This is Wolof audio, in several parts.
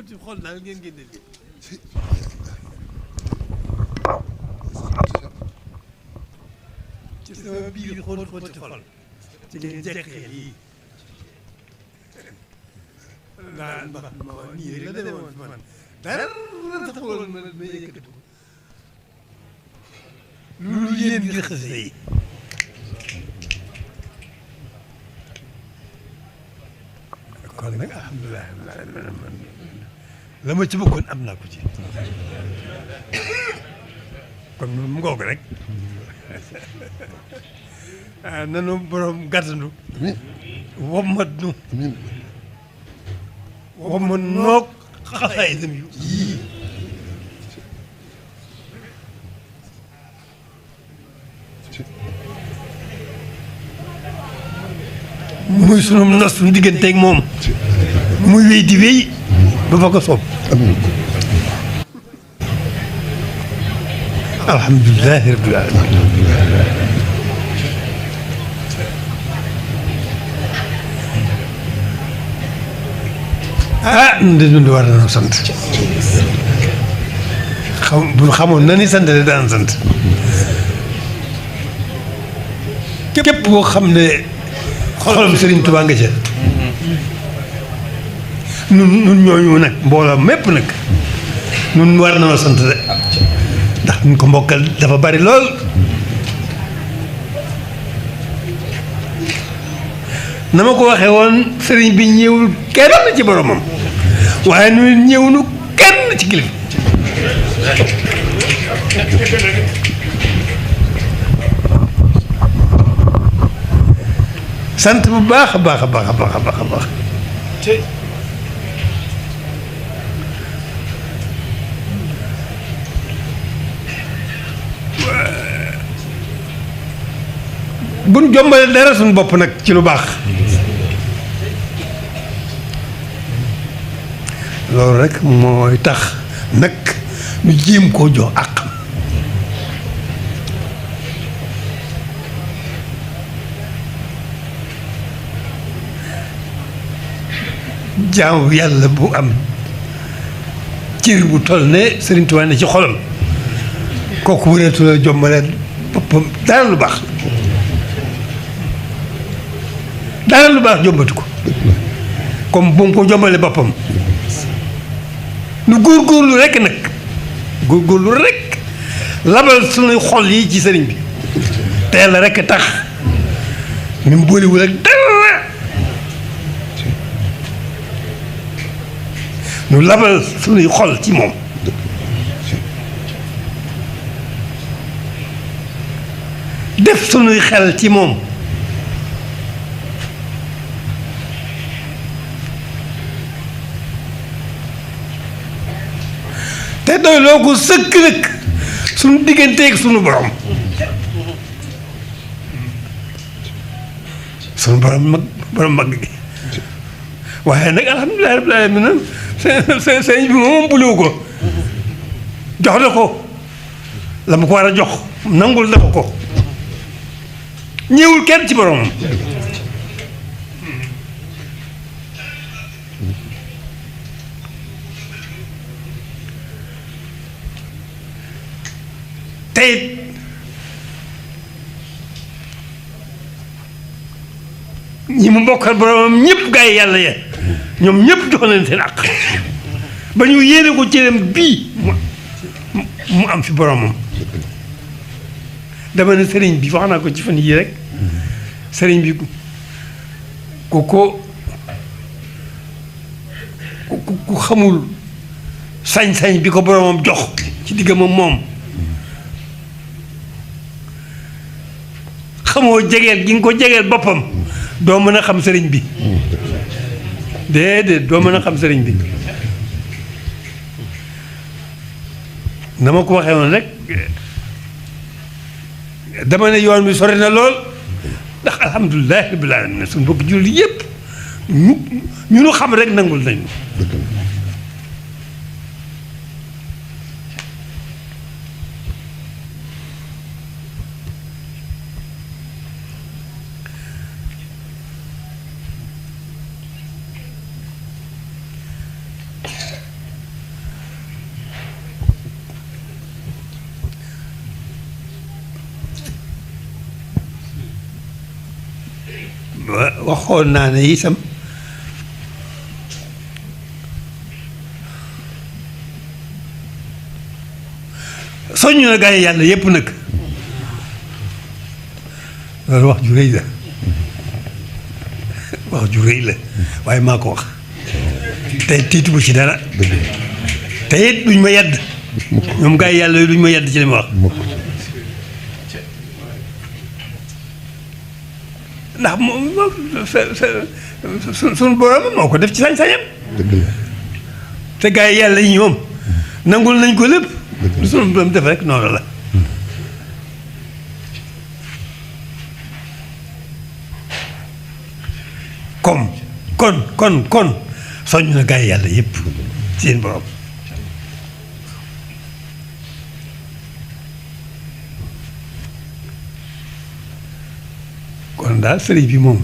ci xol daal ngeen génne lii ci sama biir xóot xóoti xol ci ngeen jekkee lii naan ma nii rek la demoon fi man dara taxuloon ma yëkkatu lu yéen ngir xasida yi kon nag alhamdulilah la ma ci bëggoon am naa ko ci kon mu ngoog rek nanu borom gàttandu wommat nu wommat noog xasaay itam yii muy sunu nos suñu digganteeg moom muy wéy di wéy ba fa ko soob alhamdulilahi rabbil alamin nun de ñun de war nañoo sant bu xamoon na ni sant de daan sant képp koo xam ne xolam Serigne Touba nga ca nun ñooñu nag mbooloo mépp nag nun war nañoo sant de ndax ñu ko mbokkal dafa bari lool na ma ko waxee woon sëriñ bi ñëwul kenn ci boromam waaye nu ñëwunu kenn ci kilifa sant bu baax a baax a baax a baax a baax a baax buñ jombale dara suñu bopp nag ci lu baax loolu rek mooy tax nag ñu jéem koo jox àqam jaamu yàlla bu am cër bu toll ne Serigne Touba ne ci xolam kooku wëreetu la jombale boppam dara lu baax dara lu baax jombatu ko comme bu mu ko jombale boppam nu góorgóorlu rek nag góorgóorlu rek labal suñuy xol yi ci sëriñ bi te yàlla rek tax ni mu boolewul ak dara nu labal suñuy xol ci moom def suñuy xel ci moom te doy loo ko sëkk nag suñu digganteeg suñu borom suñu borom mag gi waaye nag alhamdulilah rabbil alamin sëñ bi moom buliwu ko jox na ko la mu ko war a jox nangul na ko ñëwul kenn ci boromam tey ñi mu bokkal boromam ñëpp gaa yi yàlla ya ñoom ñëpp jox leen seen àq ba ñu yéene ko cëram bii mu am fi boromam dama ne sëriñ bi wax naa ko ci fan yii rek sëriñ bi ku xamul sañ-sañ bi ko boromam jox ci diggam ak moom xamoo jegeel gi nga ko jegeel boppam doo mën a xam sëriñ bi déedéet doo mën a xam sëriñ bi na ma ko waxee woon rek dama ne yoon bi sori na lool ndax alhamdulilah rabbil alamin suñu mbokk jullit yëpp ñu nu xam rek nangul nañu waxoon naa ne itam soññu na gaa yi yàlla yépp nag loolu wax ju rëy la wax ju rëy la waaye maa ko wax te tiituma ci dara te it duñ ma yedd ñoom gaa yi yàlla yi duñ ma yedd ci li ma wax ndax moom suñu borom moo ko def ci sañ-sañam te gaa yi yàlla yi ñoom nangul nañ ko lépp lu suñu borom def rek noonu la kon soññ na gaa yi yàlla yëpp ci seen borom kon daal sëriñ bi moom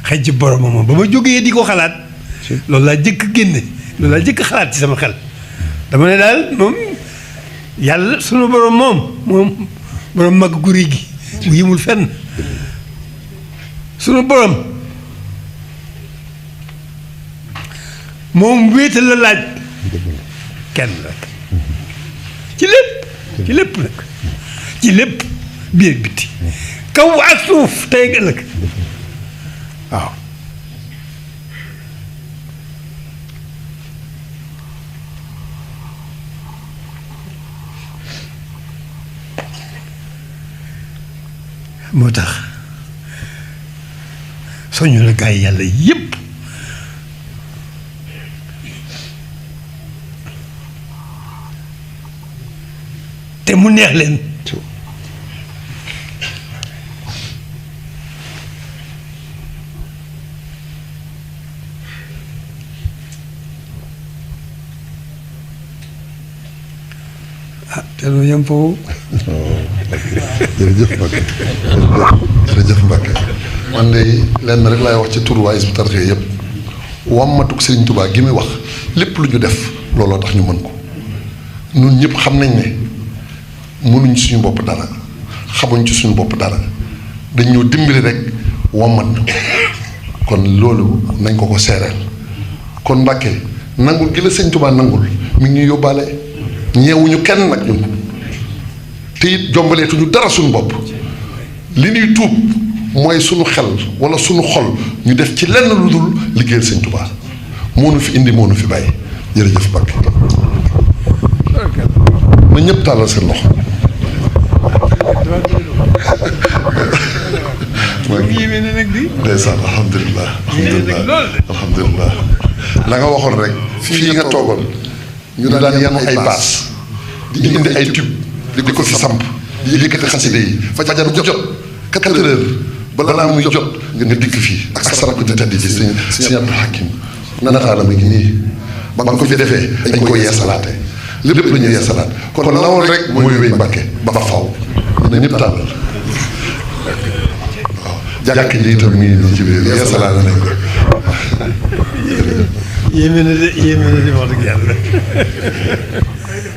xëy ci boromam moom ba ma jógee di ko xalaat loolu laa jëkk génne loolu laa jëkk xalaat ci sama xel dama ne daal moom yàlla sunu borom moom borom mag guri gi bu yimul fenn sunu borom moom wéetal la laaj kenn rek ci lépp nag ci lépp biir biti kaw ak suuf tey ëllëg waaw moo tax soñu la gaa yi yàlla yépp te mu neex leen te lu yem foofu. jërëjëf Mbacke jërëjëf Mbacke man de lenn rek laay wax ci turu waa Hizbut Tarqiyyah yëpp wammatuk Serigne Touba gi muy wax lépp lu ñu def looloo tax ñu mën ko ñun ñëpp xam nañ ne mënuñ suñu bopp dara xamuñ ci suñu bopp dara dañ ñoo dimbali rek wammat kon loolu nañ ko seereel kon Mbacke nangul gi la Serigne Touba nangul mi ngi ñuy yóbbaale ñeewuñu kenn nag ñun. te it jombaleetuñu dara suñu bopp li ñuy tuub mooy suñu xel wala suñu xol ñu def ci lenn lu dul liggéeyal Sëñ Tuubaa moo nu fi indi moo nu fi bàyyi jërëjëf Mbacke na ñëpp tàllal seen loxo ndeysaan alhamdulilah alhamdulilah la nga waxoon rek fii nga toogoon ñu daan yanu ay baas di indi ay tube di ko fi samp di yëkkati xaside yi fajar bu jot 4 heures balaa muy jot nga dikk fii ak sa rakk di tedd ji sëñ Abdou Hakim nataala mi ngi nii ba nga ko fi defee dañ koy yeesalaate lépp la ñuy yeesalaat kon lawoon rek mooy wéy Mbacke ba faw ñu ne ñëpp tàllal waaw jàkk ji itam mi ngi ci biir yeesalaat nañ ko yéeme na de wax dëgg yàlla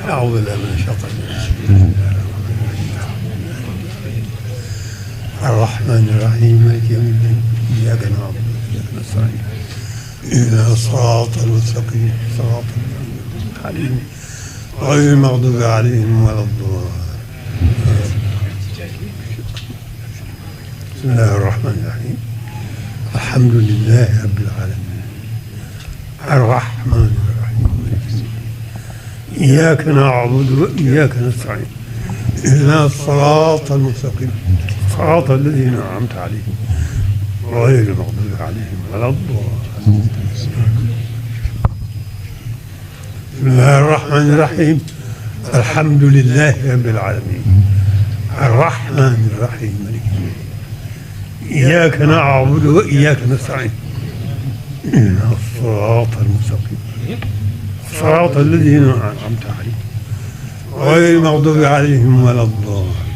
أعوذ بالله من الشيطان الرحمن الرحيم مالك يوم الدين إياك نعبد وإياك نستعين اهدنا الصراط المستقيم صراط الذين غير المغضوب عليهم ولا الضالين بسم الله الرحمن الرحيم الحمد لله رب العالمين الرحمن الرحيم إياك نعبد وإياك نستعين اهدنا الصراط المستقيم صراط الذين أنعمت عليهم غير المغضوب عليهم ولا الضالين بسم الله الرحمن الرحيم الحمد لله رب العالمين الرحمن الرحيم مالك يوم الدين إياك نعبد وإياك نستعين اهدنا الصراط المستقيم صراط الذين أنعمت عليهم غير المغضوب عليهم ولا الضالين